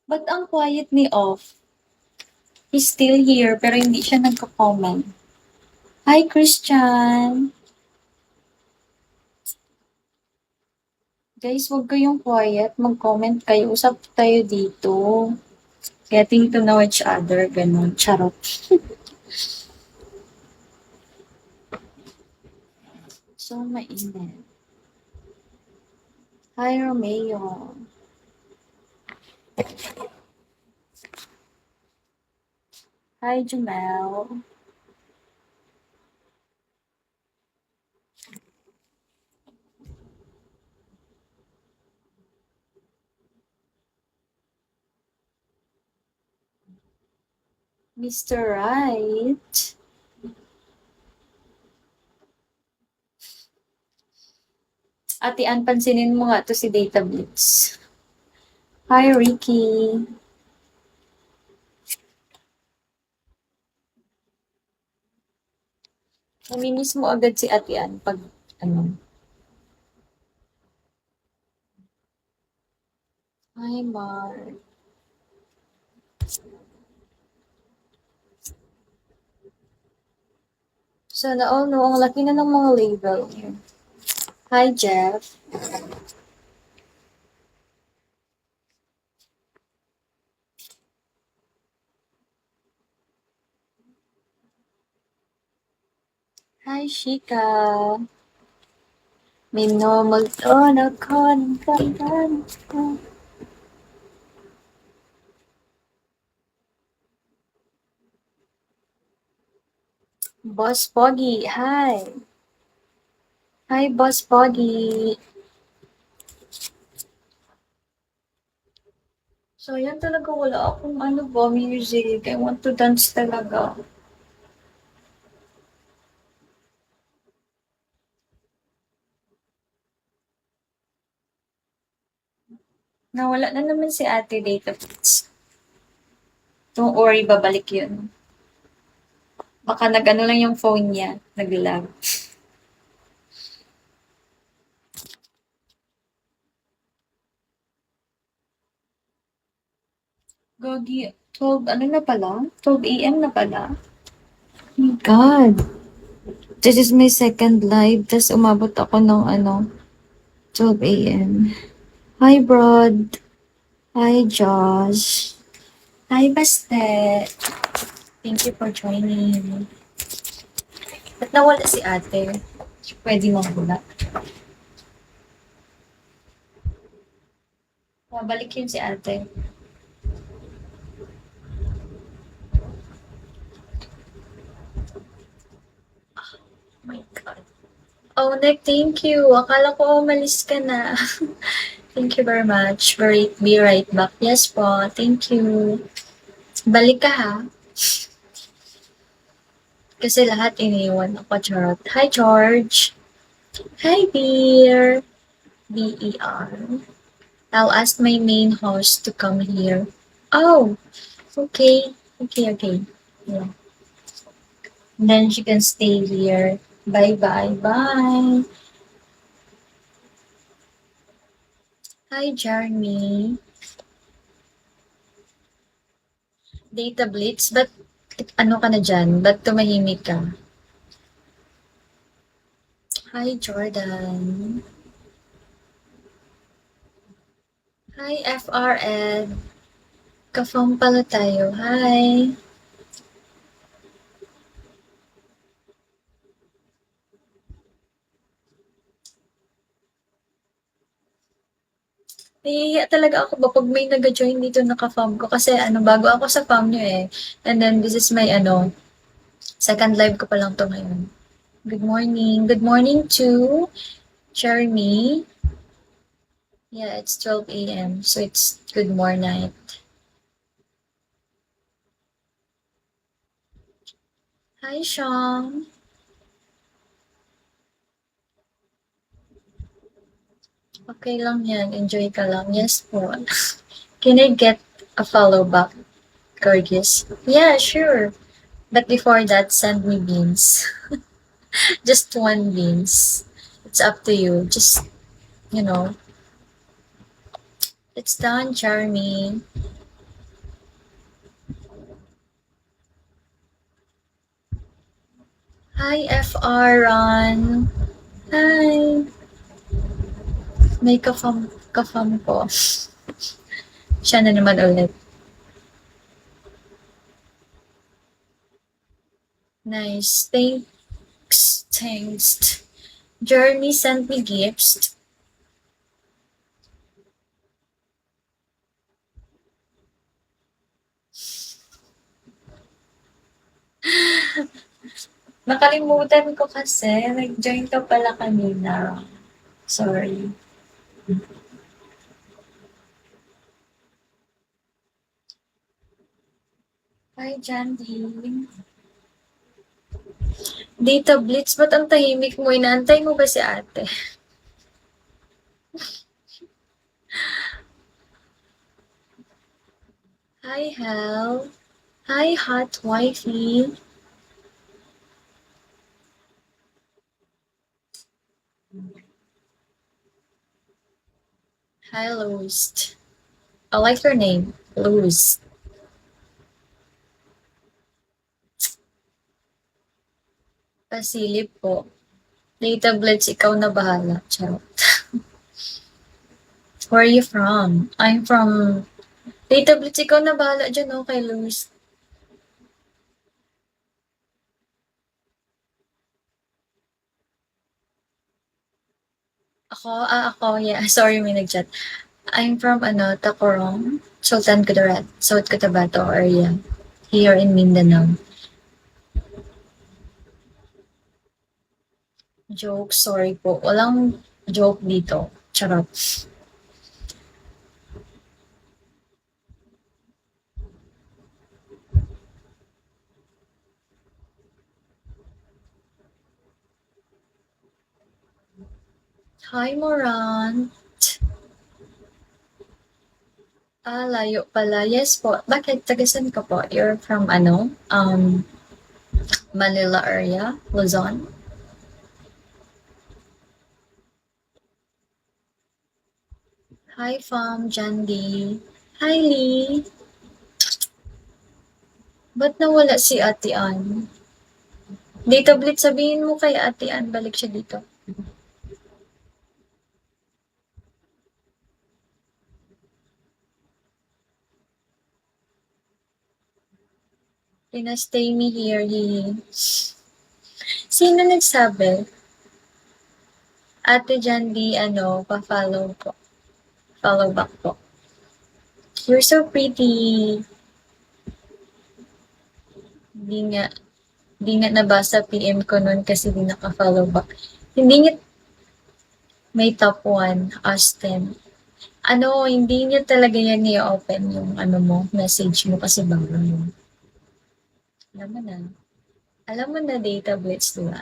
Ba't ang quiet ni Off? He's still here, pero hindi siya nagko-comment. Hi, Christian! Guys, wag kayong quiet. Mag-comment kayo. Usap tayo dito. Getting to know each other. Ganon. Charot. So, mainit. Hi, Romeo. Hi, Jamel. Mr. Right. Ate Ann, pansinin mo nga to si Data Blitz. Hi, Ricky. Namimiss mo agad si Ate Ann pag, ano. Hi, Mark. Sana all no, ang laki na ng mga label. Hi, Jeff. Hi, Shika. Minumulton ako ng kantan ko. Boss Pogi, hi. Hi, Boss Pogi. So, yan talaga wala akong ano ba, music. I want to dance talaga. Nawala na naman si Ate Data Fits. Don't worry, babalik yun. Baka nag-ano lang yung phone niya, nag-lag. Gogi, 12, ano na pala? 12 a.m. na pala? Oh my God. This is my second live, tas umabot ako ng 12 a.m. Hi, Brod. Hi, Josh. Hi, Baste. Thank you for joining. Ba't nawala si ate? Pwede mawala. Mabalik yun si ate. Oh my God. Oh, Nick, thank you. Akala ko umalis ka na. Thank you very much. Be right back. Yes po. Thank you. Balik ka ha. Kasi lahat iniwan ako, charot. Hi, George. Hi, Beer. B-E-R. I'll ask my main host to come here. Oh, okay. Okay. Yeah. And then she can stay here. Bye. Hi, Jeremy. Data Blitz, ba't ano ka na dyan? Ba't tumahimik ka? Hi, Jordan. Hi, FR Ed. Ka-phone pala tayo. Hi. Nahihiya talaga ako ba pag may nag-join dito naka-fam ko kasi bago ako sa fam nyo eh. And then this is my second live ko pa lang to ngayon. Good morning. Good morning to Jeremy. Yeah, it's 12 a.m. So it's good morning. Hi, Sean. Okay lang yan. Enjoy ka lang. Yes po. Can I get a follow back, Gorgeous? Yeah, sure. But before that, send me beans. Just one beans. It's up to you. Just, it's done, Jeremy. Hi, FR Ron. Hi. May kafam ko. Siya na naman ulit. Nice. Thanks. Jeremy sent me gifts. Nakalimutan ko kasi. Nag-join ka pala kanina. Sorry. Hi, Jandy. Data Blitz, ba't ang tahimik mo? Inaantay mo ba si ate? Hi, Hal. Hi, hot wifey. Hi, Luz. I like your name, Luz. Pasilip po. Data Blitz, ikaw na bahala. Charot. Where are you from? I'm from... Data Blitz, ikaw na bahala dyan, oh, kay Luz. Ako, yeah. Sorry, may nag-chat. I'm from, Tacorong, Sultan Kudarat, South Cotabato area, here in Mindanao. Joke, sorry po. Walang joke dito. Charot. Hi, Moran. Layo pala. Yes po. Bakit? Tagasan ka po? You're from Manila area? Luzon? Hi, Fam, Jandy. Hi, Lee. Ba't nawala si Ate Ann? Data Blitz, sabihin mo kay Ate Ann, balik siya dito. Pinastay me here, Sino nagsabi? Ate Jandy, pa-follow po. Follow back po. You're so pretty. Di nga nabasa PM ko nun kasi di naka-follow back. Hindi niya, may top 1, Austin. Hindi niya talaga yan i-open yung message mo kasi bago yun. Alam mo na. Alam mo na, Data Blitz, diba?